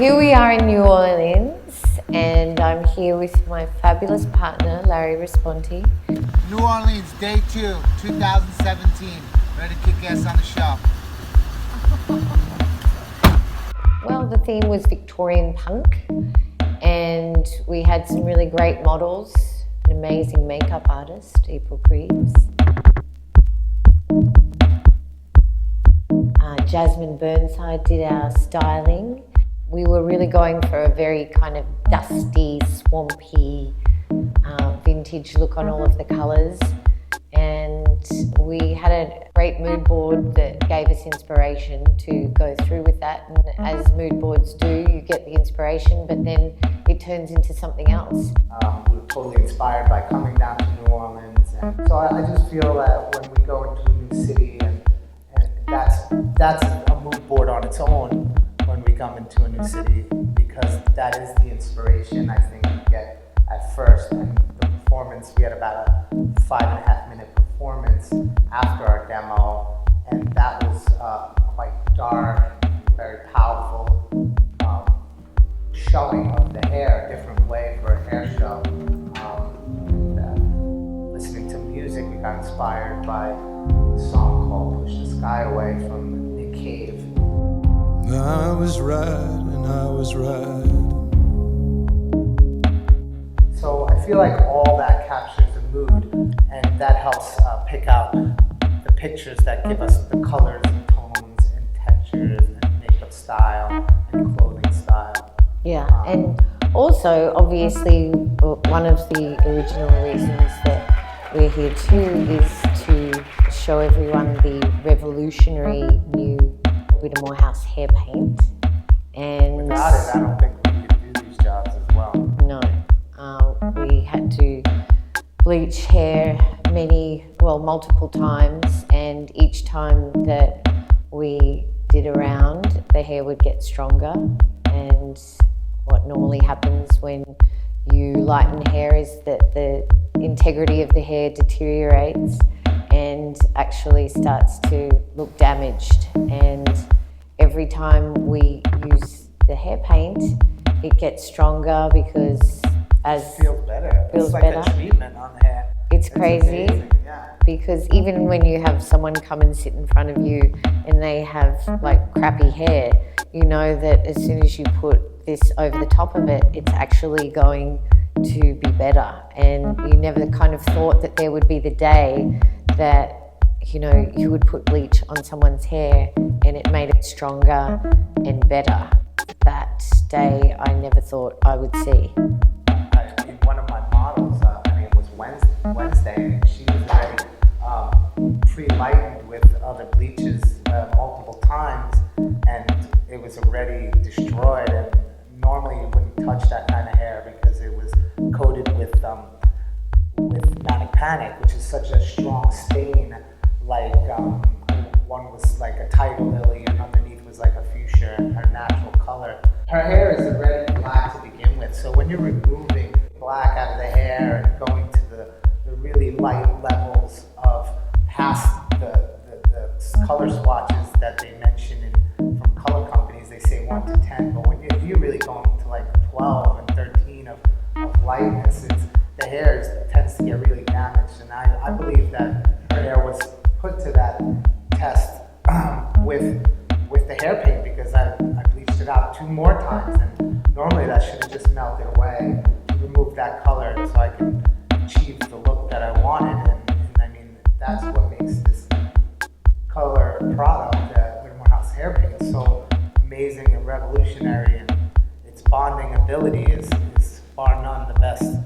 Here we are in New Orleans, and I'm here with my fabulous partner, Larry Responti. New Orleans, day 2, 2017. Ready to kick ass on the shop. Well, the theme was Victorian punk, and we had some really great models, an amazing makeup artist, April Greaves. Jasmine Burnside did our styling. We were really going for a very kind of dusty, swampy, vintage look on all of the colours. And we had a great mood board that gave us inspiration to go through with that. And as mood boards do, you get the inspiration, but then it turns into something else. We were totally inspired by coming down to New Orleans. And so I just feel that when we go into a new city, and that's a mood board on its own when we come into a new city, because that is the inspiration I think we get at first. And the performance, we had about a 5.5-minute performance after our demo, and that was quite dark, very powerful, showing of the hair, a different way for a hair show. Listening to music, we got inspired by a song called Push the Sky Away from Nick Cave. I was right and I was right. So I feel like all that captures the mood, and that helps pick out the pictures that give us the colors and tones and textures and makeup style and clothing style. Yeah, and also, obviously, one of the original reasons that we're here too is to show everyone the revolutionary new Whittemore House Hair Paint. And without it, I don't think we could do these jobs as well. No, we had to bleach hair multiple times, and each time that we did a round, the hair would get stronger. And what normally happens when you lighten hair is that the integrity of the hair deteriorates and actually starts to look damaged. And every time we use the hair paint, it gets stronger because It feels better. It's like a treatment on the hair. It's crazy. Amazing. Yeah. Because even when you have someone come and sit in front of you and they have like crappy hair, you know that as soon as you put this over the top of it, it's actually going to be better. And you never kind of thought that there would be the day that, you know, you would put bleach on someone's hair and it made it stronger and better. That day I never thought I would see. One of my models, her name was Wednesday, and she was already pre-lightened with other bleaches multiple times, and it was already destroyed. And normally you wouldn't touch that kind of hair because it was coated with Manic Panic, which is such a strong stain. Like one was like a tiger lily, and underneath was like a fuchsia, her natural color. Her hair is already black to begin with, so when you're removing black out of the hair and going to the really light levels of past the color swatches that they mention from color companies, they say 1 to 10, but if you're really going to like 12 and 13 of lightness, the hair tends to get really damaged. And I believe that her hair was put to that test with the hair paint, because I bleached it out 2 more times, and normally that should have just melted away to remove that color so I can achieve the look that I wanted. And I mean, that's what makes this color product, Whittemore House Hair Paint, so amazing and revolutionary, and its bonding ability is bar none the best